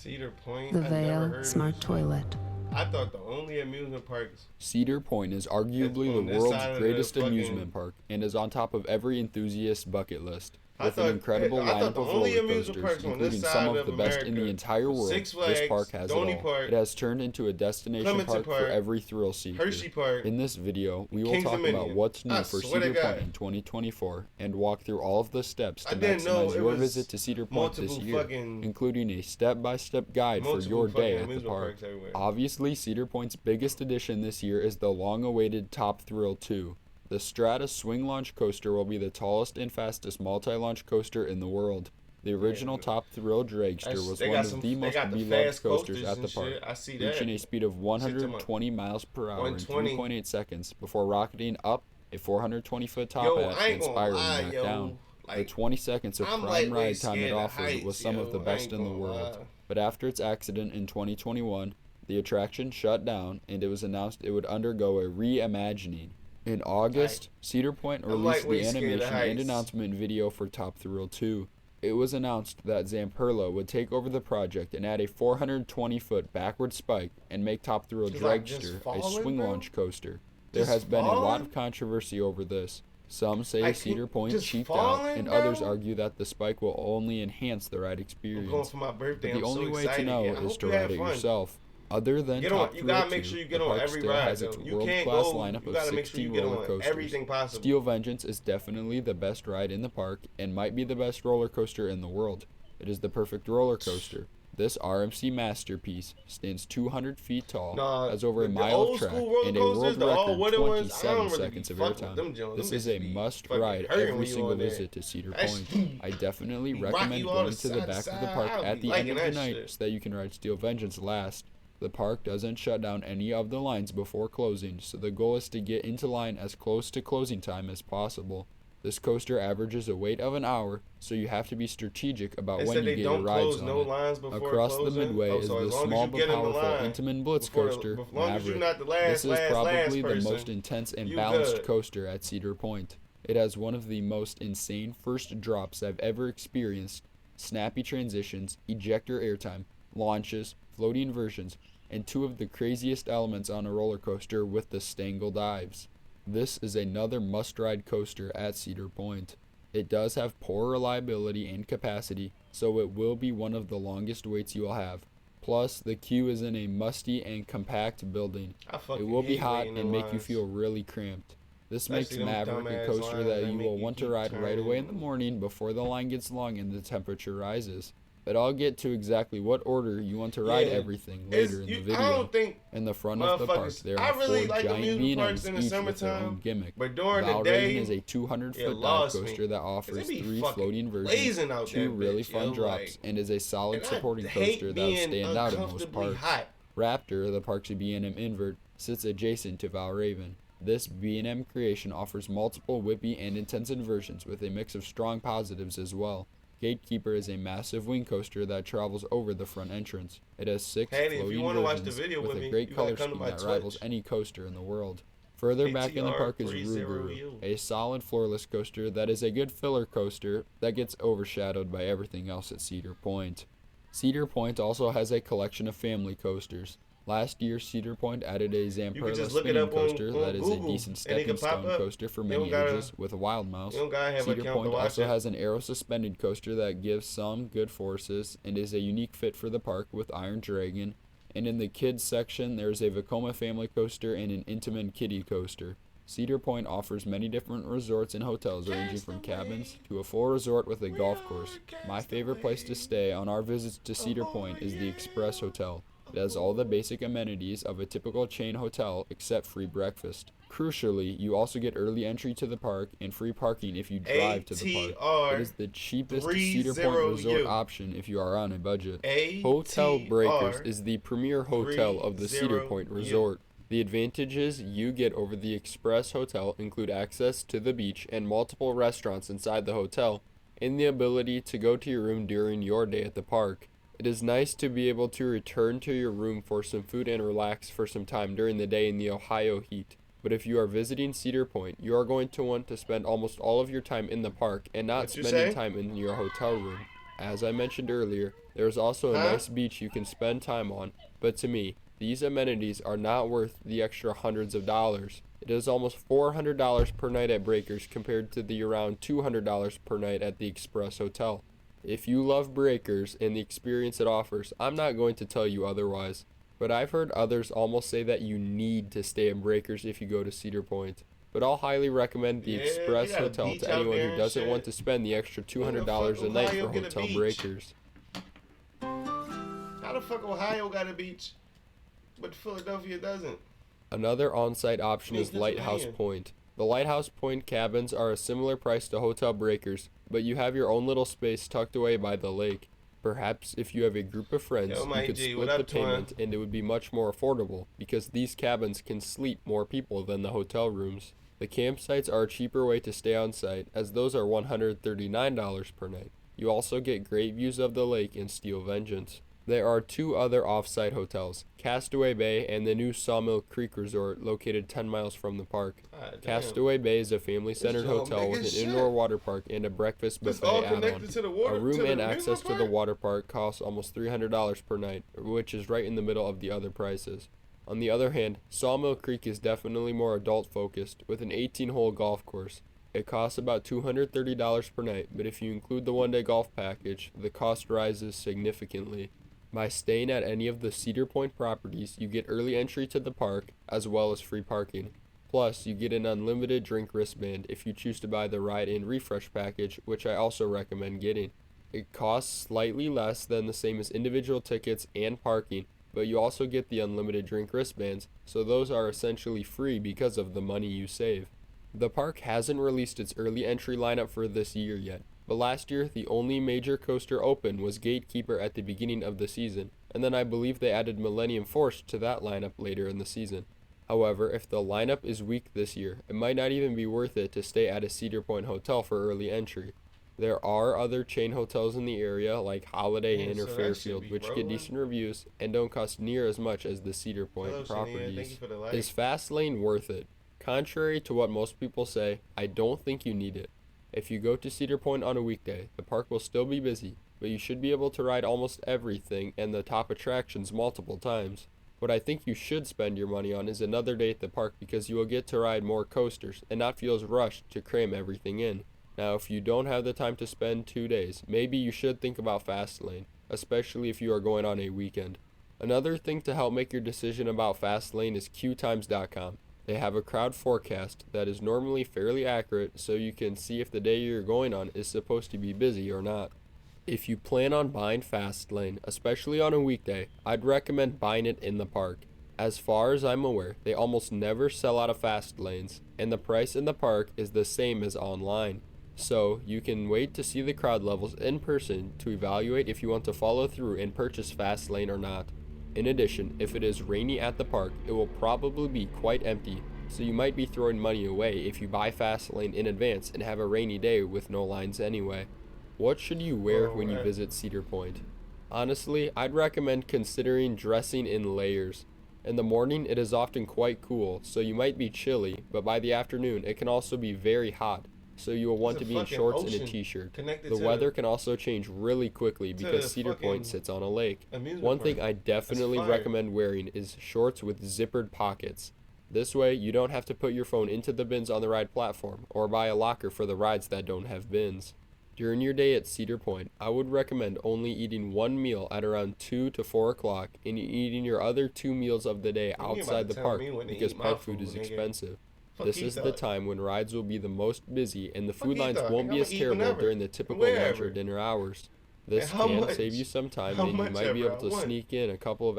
Cedar Point. The I never Vale heard Smart of this. Toilet. I thought the only amusement parks. Cedar Point is arguably on the this side world's of the greatest fucking- amusement park and is on top of every enthusiast's bucket list. With an I incredible thought lineup the of only roller amusement coasters, parks on including this some side of the best in the America entire world, Six this Flags, park has it Stony all. Park, It has turned into a destination Clementon park for Park, every thrill seeker. Hershey Park, In this video, we will Kings talk about Dominion. what's new I for swear to Cedar God. Point in 2024 and walk through all of the steps to I didn't know maximize it your was visit to Cedar Point this multiple year, fucking- including a step-by-step guide for multiple your day fucking at the amusement park. parks everywhere. Obviously, Cedar Point's biggest addition this year is the long-awaited Top Thrill 2. The Strata Swing Launch Coaster will be the tallest and fastest multi-launch coaster in the world. The original Top Thrill Dragster was one of the most beloved coasters at the park, I see that. reaching a speed of 120 miles per hour in 3.8 seconds before rocketing up a 420-foot top Yo, hat I ain't and gonna spiraling lie, back yo. down. The Like, 20 seconds of I'm prime lightweight ride time scared it of offers heights, was some of the yo. I best ain't in the gonna world. lie. But after its accident in 2021, the attraction shut down and it was announced it would undergo a reimagining. In August, Cedar Point released the lightweight scared of animation and heights. announcement video for Top Thrill 2. It was announced that Zamperla would take over the project and add a 420-foot backward spike and make Top Thrill Just like just Dragster a falling, swing bro? launch coaster. There Just has been a lot falling? of controversy over this. Some say I Cedar can't- Point just cheaped out, falling, and bro? others argue that the spike will only enhance the ride I'm going experience. for my birthday. But the I'm only so way excited. to know Yeah, I is hope to you ride have it fun. yourself. Other than Get Top on. You Thrill gotta 2, make sure you the get on park every still ride. has its Though. You can't world-class go. lineup You of gotta make sure 16 you get roller on coasters. everything possible. Steel Vengeance is definitely the best ride in the park and might be the best roller coaster in the world. It is the perfect roller coaster. This RMC masterpiece stands 200 feet tall, Nah, has over a the mile old of track, school roller and a coasters, world the all record wooden ones, I 27 don't really seconds be of fucking with airtime. them Jones. This Them is a bitches be must fucking ride hurting every when you single on there. visit to Cedar That's- Point. I definitely rock recommend you all going the to the side back of the side. park I'll at be the end liking of the that night shit. so that you can ride Steel Vengeance last. The park doesn't shut down any of the lines before closing, so the goal is to get into line as close to closing time as possible. This coaster averages a wait of an hour, so you have to be strategic about They when said you they get your don't rides close on no it. lines before Across the closing? midway Oh, is so the as long as small you but get in the powerful line Intamin Blitz before the- coaster, as long as you're Maverick. not the last, This is last probably the person, most intense and you balanced good. coaster at Cedar Point. It has one of the most insane first drops I've ever experienced, snappy transitions, ejector airtime, launches, floating inversions, and two of the craziest elements on a roller coaster with the Stangle dives. This is another must-ride coaster at Cedar Point. It does have poor reliability and capacity, so it will be one of the longest waits you will have. Plus, the queue is in a musty and compact building. I fucking It will be hate hot waiting in and make you lines. feel really cramped. This makes Especially them Maverick a dumbass coaster lines that that you make will you want to keep ride right away in the turning. morning before the line gets long and the temperature rises. But I'll get to exactly what order you want to ride Yeah. everything It's- later in the I video. don't think In the front of the park, motherfuckers- there I are really four like giant amusement parks B&Ms in the each with their summertime, own gimmick. but during the Valraven day, is a 200-foot dive lost me. coaster that 'Cause offers it be 3 fucking floating blazing versions, out 2 that really bitch, fun yo, drops, like- and is a solid and I supporting hate coaster that will being stand out in most uncomfortably parks. hot. Raptor, the park's B&M invert, sits adjacent to Valraven. This B&M creation offers multiple whippy and intense inversions with a mix of strong positives as well. Gatekeeper is a massive wing coaster that travels over the front entrance. It has 6 Hey, if you floating wanna watch the versions video with with a me, great you gotta color come to scheme my that rivals Twitch. any coaster in the world. Further back in the park is ATR30U. Ruguru, a solid floorless coaster that is a good filler coaster that gets overshadowed by everything else at Cedar Point. Cedar Point also has a collection of family coasters. Last year, Cedar Point added a Zamperla just look it spinning up on coaster that is Google, a decent and it can stepping pop stone up. coaster for You many don't gotta- ages with a wild mouse. You don't gotta have an Cedar account Point to watch also it. has an aero suspended coaster that gives some good forces and is a unique fit for the park with Iron Dragon. And in the kids section, there is a Vekoma family coaster and an Intamin kiddie coaster. Cedar Point offers many different resorts and hotels ranging from cabins to a full resort with a golf course. My favorite place to stay on our visits to Cedar Point is the Express Hotel. It has all the basic amenities of a typical chain hotel except free breakfast. Crucially, you also get early entry to the park and free parking if you drive to the park. It is the cheapest Cedar Point resort option if you are on a budget. Hotel Breakers is the premier hotel of the Cedar Point resort. The advantages you get over the Express Hotel include access to the beach and multiple restaurants inside the hotel, and the ability to go to your room during your day at the park. It is nice to be able to return to your room for some food and relax for some time during the day in the Ohio heat. But if you are visiting Cedar Point, you are going to want to spend almost all of your time in the park and not spending time in your hotel room. As I mentioned earlier, There is also a Huh? nice beach you can spend time on, but to me, these amenities are not worth the extra hundreds of dollars. It is almost $400 per night at Breakers compared to the around $200 per night at the Express Hotel. If you love Breakers and the experience it offers, I'm not going to tell you otherwise. But I've heard others almost say that you need to stay at Breakers if you go to Cedar Point. But I'll highly recommend the Yeah, Express you got a Hotel beach to out anyone there who and doesn't shit. want to spend the extra Where the $200 fuck a night Ohio for get a Hotel beach? Breakers. How the fuck Ohio got a beach, but Philadelphia doesn't? Another on-site option is Lighthouse Pennsylvania. Point. The Lighthouse Point cabins are a similar price to Hotel Breakers, but you have your own little space tucked away by the lake. Perhaps if you have a group of friends, Yo, you Mike could G, split what the up, twin? payment and it would be much more affordable because these cabins can sleep more people than the hotel rooms. The campsites are a cheaper way to stay on site as those are $139 per night. You also get great views of the lake and Steel Vengeance. There are two other off-site hotels, Castaway Bay and the new Sawmill Creek Resort located 10 miles from the park. God damn. Castaway Bay is a family-centered joint hotel big with an as shit. indoor water park and a breakfast It's buffet all add-on. connected to the water. A room to the and access amusement to the park? water park costs almost $300 per night, which is right in the middle of the other prices. On the other hand, Sawmill Creek is definitely more adult-focused, with an 18-hole golf course. It costs about $230 per night, but if you include the one-day golf package, the cost rises significantly. By staying at any of the Cedar Point properties, you get early entry to the park, as well as free parking. Plus, you get an unlimited drink wristband if you choose to buy the Ride and Refresh package, which I also recommend getting. It costs slightly less than the same as individual tickets and parking, but you also get the unlimited drink wristbands, so those are essentially free because of the money you save. The park hasn't released its early entry lineup for this year yet, but last year the only major coaster open was Gatekeeper at the beginning of the season, and then I believe they added Millennium Force to that lineup later in the season. However, if the lineup is weak this year, it might not even be worth it to stay at a Cedar Point hotel for early entry. There are other chain hotels in the area like Holiday Man, Inn or so that Fairfield should be which get rolling. decent reviews and don't cost near as much as the Cedar Point Hello, Shania. Thank you properties. for the like. Is Fastlane worth it? Contrary to what most people say, I don't think you need it. If you go to Cedar Point on a weekday, the park will still be busy, but you should be able to ride almost everything and the top attractions multiple times. What I think you should spend your money on is another day at the park because you will get to ride more coasters and not feel as rushed to cram everything in. Now, if you don't have the time to spend 2 days, maybe you should think about Fastlane, especially if you are going on a weekend. Another thing to help make your decision about Fastlane is QTimes.com. They have a crowd forecast that is normally fairly accurate so you can see if the day you're going on is supposed to be busy or not. If you plan on buying Fastlane, especially on a weekday, I'd recommend buying it in the park. As far as I'm aware, they almost never sell out of Fastlanes, and the price in the park is the same as online. So, you can wait to see the crowd levels in person to evaluate if you want to follow through and purchase Fastlane or not. In addition, if it is rainy at the park, it will probably be quite empty, so you might be throwing money away if you buy Fastlane in advance and have a rainy day with no lines anyway. What should you wear when you visit Cedar Point? Honestly, I'd recommend considering dressing in layers. In the morning, it is often quite cool, so you might be chilly, but by the afternoon, it can also be very hot, so you will want to be in shorts and a t-shirt. The weather can also change really quickly because Cedar Point sits on a lake. One thing I definitely recommend wearing is shorts with zippered pockets. This way, you don't have to put your phone into the bins on the ride platform, or buy a locker for the rides that don't have bins. During your day at Cedar Point, I would recommend only eating one meal at around 2 to 4 o'clock and eating your other 2 meals of the day outside the park because park food is expensive. This is the time when rides will be the most busy and the food lines won't be as terrible during the typical lunch or dinner hours. This can save you some time and you might be able to sneak in a couple of